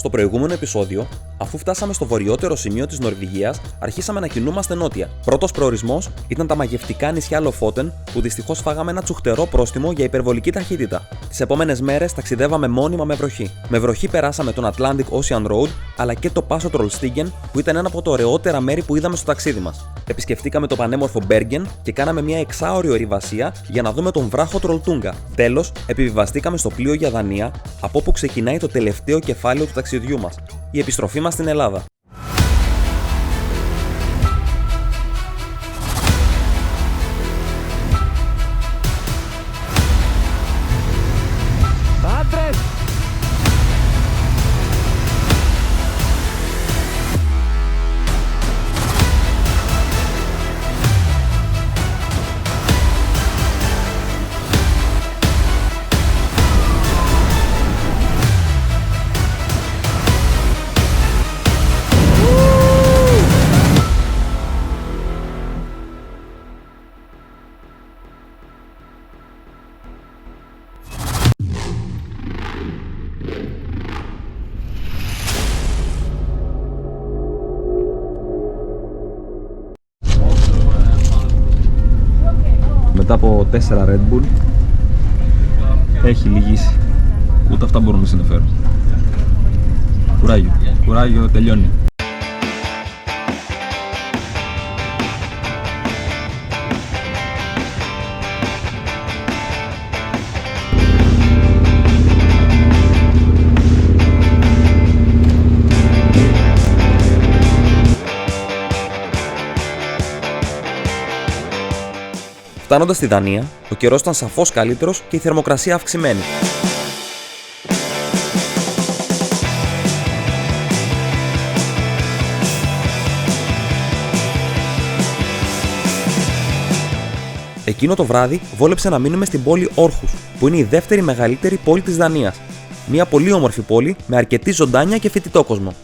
Στο προηγούμενο επεισόδιο, αφού φτάσαμε στο βορειότερο σημείο της Νορβηγίας, αρχίσαμε να κινούμαστε νότια. Πρώτος προορισμός ήταν τα μαγευτικά νησιά Λοφότεν, που δυστυχώς φάγαμε ένα τσουχτερό πρόστιμο για υπερβολική ταχύτητα. Τις επόμενες μέρες ταξιδεύαμε μόνιμα με βροχή. Με βροχή περάσαμε τον Atlantic Ocean Road, αλλά και το Paso Trollstigen, που ήταν ένα από τα ωραιότερα μέρη που είδαμε στο ταξίδι μας. Επισκεφτήκαμε το πανέμορφο Bergen και κάναμε μια εξάωρη ορειβασία για να δούμε τον βράχο Τρολτούγκα. Τέλος, επιβιβαστήκαμε στο πλοίο για Δανία, από όπου ξεκινάει το τελευταίο κεφάλαιο του ταξιδιού μας, η επιστροφή μας στην Ελλάδα. Μετά από 4 Red Bull έχει λυγίσει. Ούτε αυτά μπορούν να συνεφέρουν. Κουράγιο, τελειώνει. Φτάνοντας στη Δανία, ο καιρός ήταν σαφώς καλύτερος και η θερμοκρασία αυξημένη. Εκείνο το βράδυ βόλεψε να μείνουμε στην πόλη Όρχους, που είναι η δεύτερη μεγαλύτερη πόλη της Δανίας. Μια πολύ όμορφη πόλη με αρκετή ζωντάνια και φοιτητόκοσμο.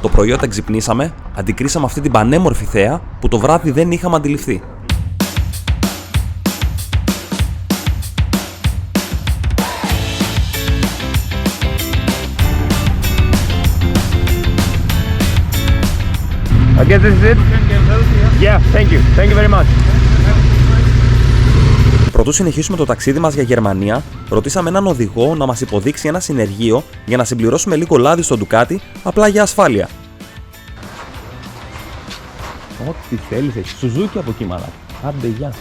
Το πρωί όταν ξυπνήσαμε, αντικρίσαμε αυτή την πανέμορφη θέα που το βράδυ δεν είχαμε αντιληφθεί. I guess this is it? Yeah, thank you. Thank you very much. Πρωτού συνεχίσουμε το ταξίδι μας για Γερμανία, ρωτήσαμε έναν οδηγό να μας υποδείξει ένα συνεργείο για να συμπληρώσουμε λίγο λάδι στο ντουκάτι, απλά για ασφάλεια. Ό,τι θέλεις έχει. Σουζούκι από εκεί, μαλάκα. Άντε, γεια.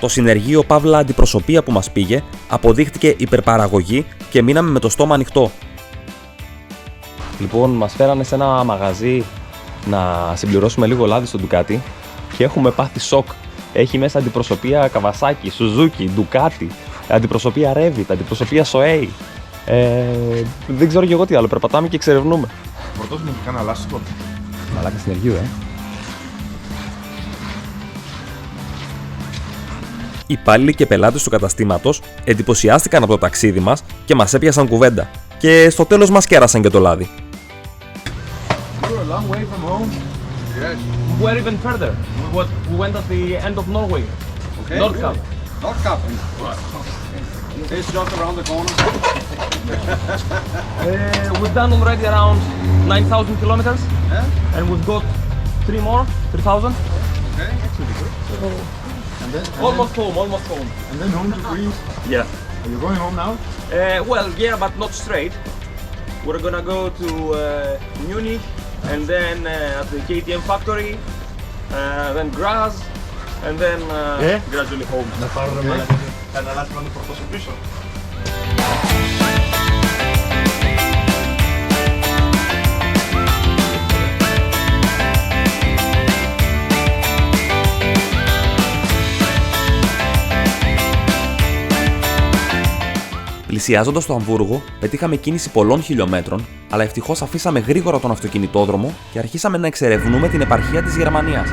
Το συνεργείο παύλα αντιπροσωπεία που μας πήγε αποδείχτηκε υπερπαραγωγή και μείναμε με το στόμα ανοιχτό. Λοιπόν, μας φέρανε σε ένα μαγαζί να συμπληρώσουμε λίγο λάδι στο ντουκάτι και έχουμε πάθει σοκ. Έχει μέσα αντιπροσωπεία Καβασάκι, Σουζούκι, Ντουκάτι, αντιπροσωπεία Revit, αντιπροσωπεία Soei. Δεν ξέρω και εγώ τι άλλο, περπατάμε και εξερευνούμε. Φορτώσουμε και κάνα λάστιχο. Μαλάκα συνεργείο, Οι υπάλληλοι και πελάτες του καταστήματος εντυπωσιάστηκαν από το ταξίδι μας και μας έπιασαν κουβέντα. Και στο τέλος μας κέρασαν και το λάδι. Long way from home. Yes. We went even further. We went at the end of Norway. Okay. Nordkapp. Nordkapp. It's just around the corner. We've done already around 9,000 kilometers. Yeah. And we've got 3,000. Okay. And then Almost home. And then home to Greece. Yeah. Are you going home now? Well, yeah, but not straight. We're gonna go to Munich, and then at the KTM factory, then Graz, and then gradually home. Να πάρουμε ένα λάστιχο να το φορτώσω πίσω. Πλησιάζοντας το Αμβούργο, πετύχαμε κίνηση πολλών χιλιόμετρων, αλλά ευτυχώς αφήσαμε γρήγορα τον αυτοκινητόδρομο και αρχίσαμε να εξερευνούμε την επαρχία της Γερμανίας.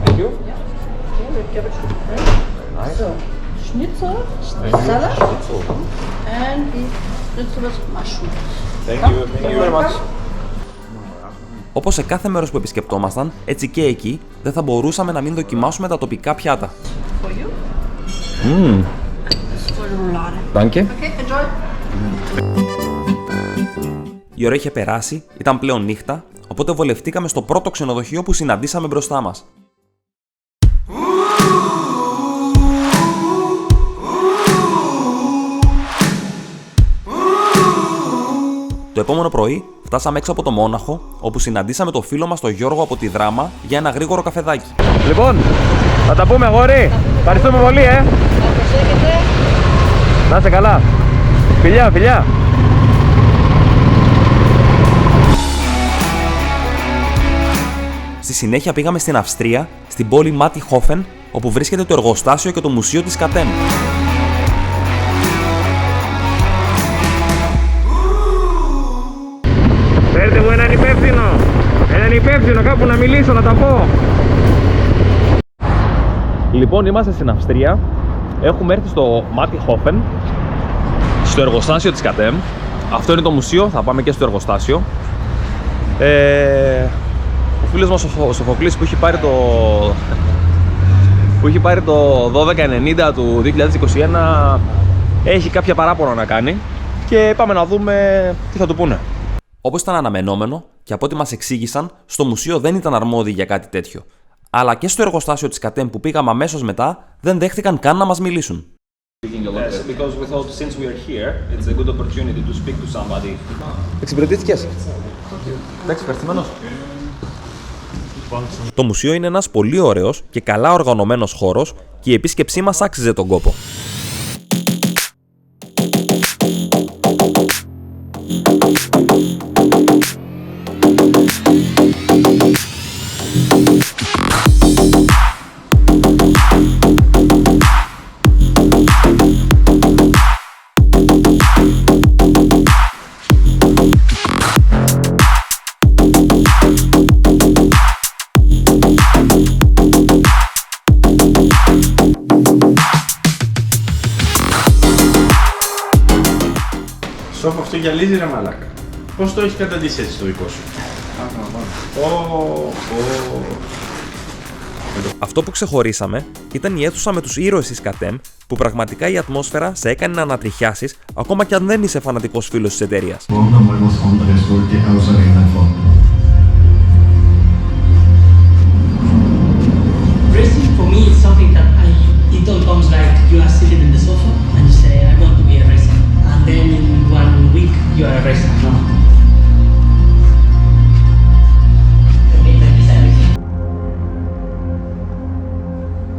Thank you. So, Schnitzel, salad, and the schnitzel with mushrooms. Thank you very much. Όπως σε κάθε μέρος που επισκεπτόμασταν, έτσι και εκεί δεν θα μπορούσαμε να μην δοκιμάσουμε τα τοπικά πιάτα. For you. This is for the roulade. Danke. Okay, enjoy. Η ώρα είχε περάσει, ήταν πλέον νύχτα, οπότε βολευτήκαμε στο πρώτο ξενοδοχείο που συναντήσαμε μπροστά μας. Το επόμενο πρωί φτάσαμε έξω από το Μόναχο, όπου συναντήσαμε το φίλο μας τον Γιώργο από τη Δράμα για ένα γρήγορο καφεδάκι. Λοιπόν, θα τα πούμε αγόρι. Ευχαριστούμε πολύ, Να είσαι καλά. Φιλιά, φιλιά. Στη συνέχεια πήγαμε στην Αυστρία, στην πόλη Μάτιχόφεν, όπου βρίσκεται το εργοστάσιο και το μουσείο της Κατέμ. Φέρτε μου έναν υπεύθυνο κάπου να μιλήσω, να τα πω. Λοιπόν, είμαστε στην Αυστρία. Έχουμε έρθει στο Μάτιχόφεν, στο εργοστάσιο της Κατέμ. Αυτό είναι το μουσείο, θα πάμε και στο εργοστάσιο. Ο φίλος μας ο Σοφοκλής που έχει πάρει το 1290 του 2021 έχει κάποια παράπονα να κάνει και πάμε να δούμε τι θα του πούνε. Όπως ήταν αναμενόμενο και από ό,τι μας εξήγησαν, στο μουσείο δεν ήταν αρμόδιοι για κάτι τέτοιο. Αλλά και στο εργοστάσιο της Κατέμ που πήγαμε αμέσως μετά, δεν δέχτηκαν καν να μας μιλήσουν. Εξυπηρετήθηκες? Εντάξει, ευχαριστημένος. Το μουσείο είναι ένας πολύ ωραίος και καλά οργανωμένος χώρος και η επίσκεψή μας άξιζε τον κόπο. Σόφο, αυτό γυαλίζει ρε μαλάκα. Πώς το έχει καταντήσει έτσι το δικό σου? Αυτό που ξεχωρίσαμε ήταν η αίθουσα με τους ήρωες της Κατέμ, που πραγματικά η ατμόσφαιρα σε έκανε να ανατριχιάσεις ακόμα κι αν δεν είσαι φανατικός φίλος της εταιρείας. Racing for me is something that it all comes like you are sitting in the sofa and you say I want to be a racer, and then in 1 week you are a racer. No.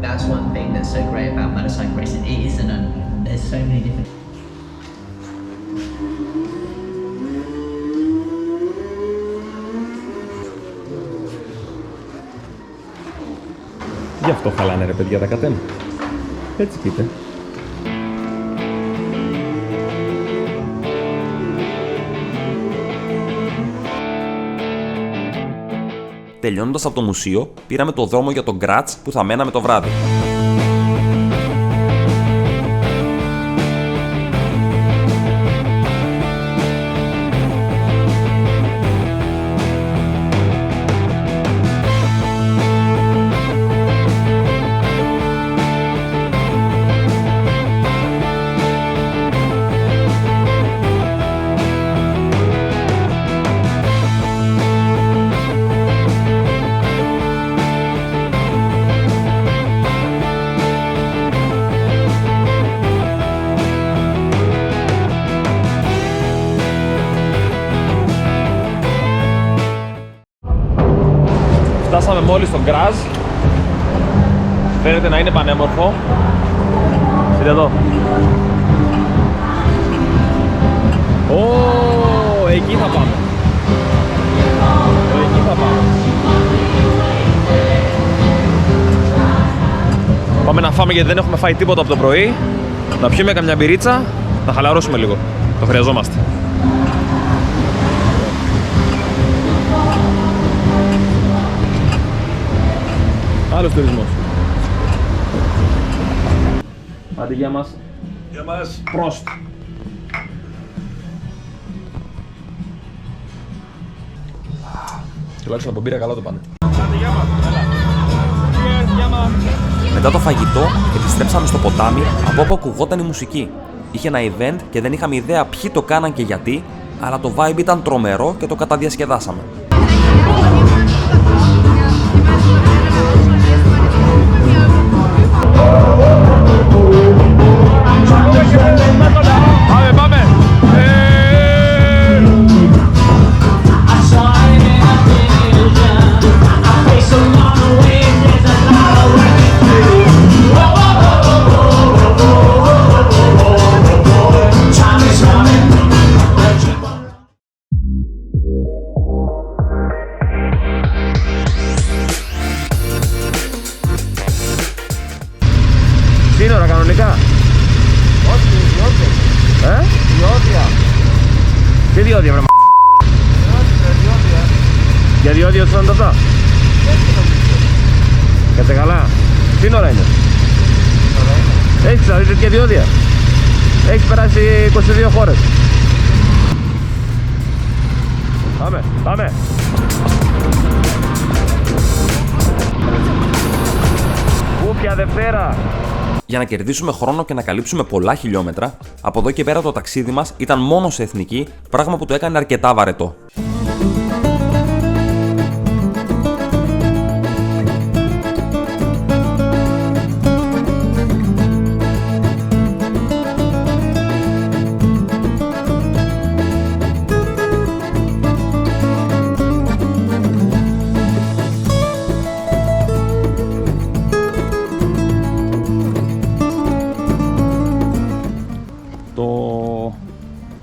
That's one thing that's so great about motorcycle racing. It isn't there's so many different. Γι' αυτό χαλάνε ρε παιδιά τα Κατέμ. Έτσι πείτε. Τελειώνοντας από το μουσείο, πήραμε το δρόμο για τον Γκράτς που θα μέναμε το βράδυ. Φτάσαμε μόλις στον Γκράζ. Φαίνεται να είναι πανέμορφο. Δείτε εδώ. Εκεί θα πάμε. Εκεί θα πάμε. Πάμε να φάμε γιατί δεν έχουμε φάει τίποτα από το πρωί. Να πιούμε καμιά μπυρίτσα, να χαλαρώσουμε λίγο. Το χρειαζόμαστε. Άλλος τουρισμός. Άντε, γεια μας. Γεια μας. Πρόστ. Τουλάχιστον από μπύρα καλά το πάνε. Μετά το φαγητό, επιστρέψαμε στο ποτάμι από όπου ακουγόταν η μουσική. Είχε ένα event και δεν είχαμε ιδέα ποιοι το κάναν και γιατί, αλλά το vibe ήταν τρομερό και το καταδιασκεδάσαμε. Πάμε, πάμε! Σύνορα κανονικά. Όχι, διόδια. Διόδια. Τι διόδια, βρε Διόδια. Για διόδια σου είναι αυτά. Κάτσε καλά. Σύνορα είναι. Έχεις δηλαδή τέτοια διόδια. Έχεις περάσει 22 χώρες. Πάμε, πάμε. Κούπια Δευτέρα. Για να κερδίσουμε χρόνο και να καλύψουμε πολλά χιλιόμετρα, από εδώ και πέρα το ταξίδι μας ήταν μόνο σε εθνική, πράγμα που το έκανε αρκετά βαρετό.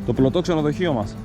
Το πλωτό ξενοδοχείο μας.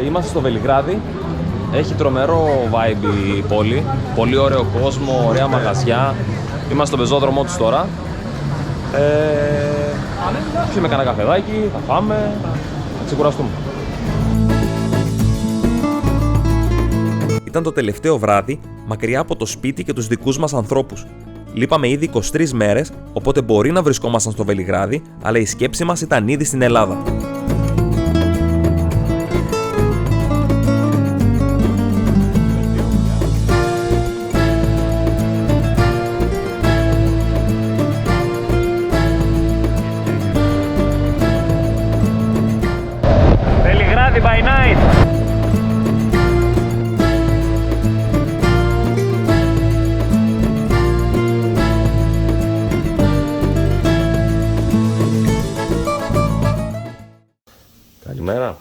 Είμαστε στο Βελιγράδι. Έχει τρομερό vibe η πόλη. Πολύ ωραίο κόσμο, ωραία μαγαζιά. Είμαστε στο πεζόδρομό τους τώρα. Πιούμε κανένα καφεδάκι, θα φάμε, θα ξεκουραστούμε. Ήταν το τελευταίο βράδυ, μακριά από το σπίτι και τους δικούς μας ανθρώπους. Λείπαμε ήδη 23 μέρες, οπότε μπορεί να βρισκόμασταν στο Βελιγράδι, αλλά η σκέψη μας ήταν ήδη στην Ελλάδα. Βελιγράδι by night! Καλημέρα.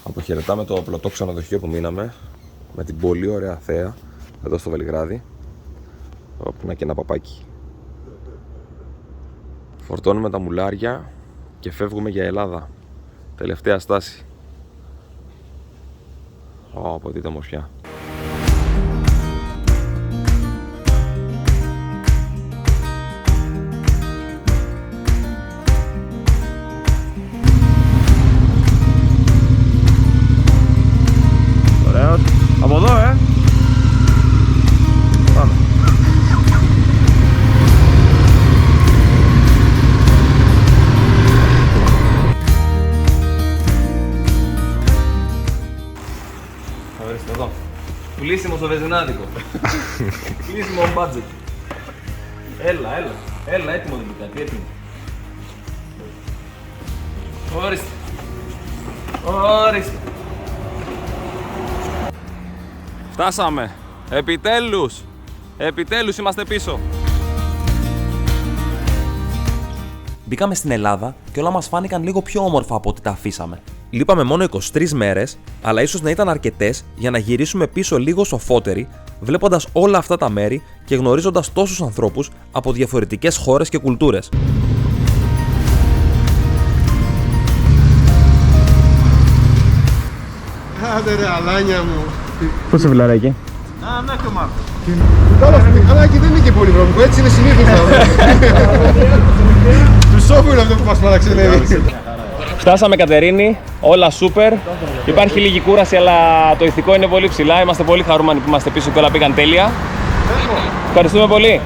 Αποχαιρετάμε το πλωτό ξενοδοχείο που μείναμε με την πολύ ωραία θέα εδώ στο Βελιγράδι. Όπου είναι και ένα παπάκι. Φορτώνουμε τα μουλάρια και φεύγουμε για Ελλάδα. Τελευταία στάση. Από δείτε μοσιά. Ωραίο. Από εδώ, Πάμε. Θα βρεις εδώ. Πουλήσιμο στο βεζινάδικο. Κλείσιμο on budget. Έλα, έτοιμο δεν είναι κάτι, έτοιμο. Ορίστε. Φτάσαμε. Επιτέλους είμαστε πίσω. Μπήκαμε στην Ελλάδα και όλα μας φάνηκαν λίγο πιο όμορφα από ό,τι τα αφήσαμε. Λείπαμε μόνο 23 μέρες, αλλά ίσως να ήταν αρκετές για να γυρίσουμε πίσω λίγο σοφότεροι, βλέποντας όλα αυτά τα μέρη και γνωρίζοντας τόσους ανθρώπους από διαφορετικές χώρες και κουλτούρες. Άντε ρε αλάνια μου. Πόσο φιλαράκι? Μέχρι το Μάρτιο. Καλά, στο μηχανάκι δεν είναι και πολύ βρώμικο, έτσι είναι συνήθως. Του σόφου είναι αυτό που μας παραξενεύει. Φτάσαμε Κατερίνη, όλα σούπερ. Υπάρχει λίγη κούραση, αλλά το ηθικό είναι πολύ ψηλά. Είμαστε πολύ χαρούμενοι που είμαστε πίσω και όλα πήγαν τέλεια. Ευχαριστούμε πολύ.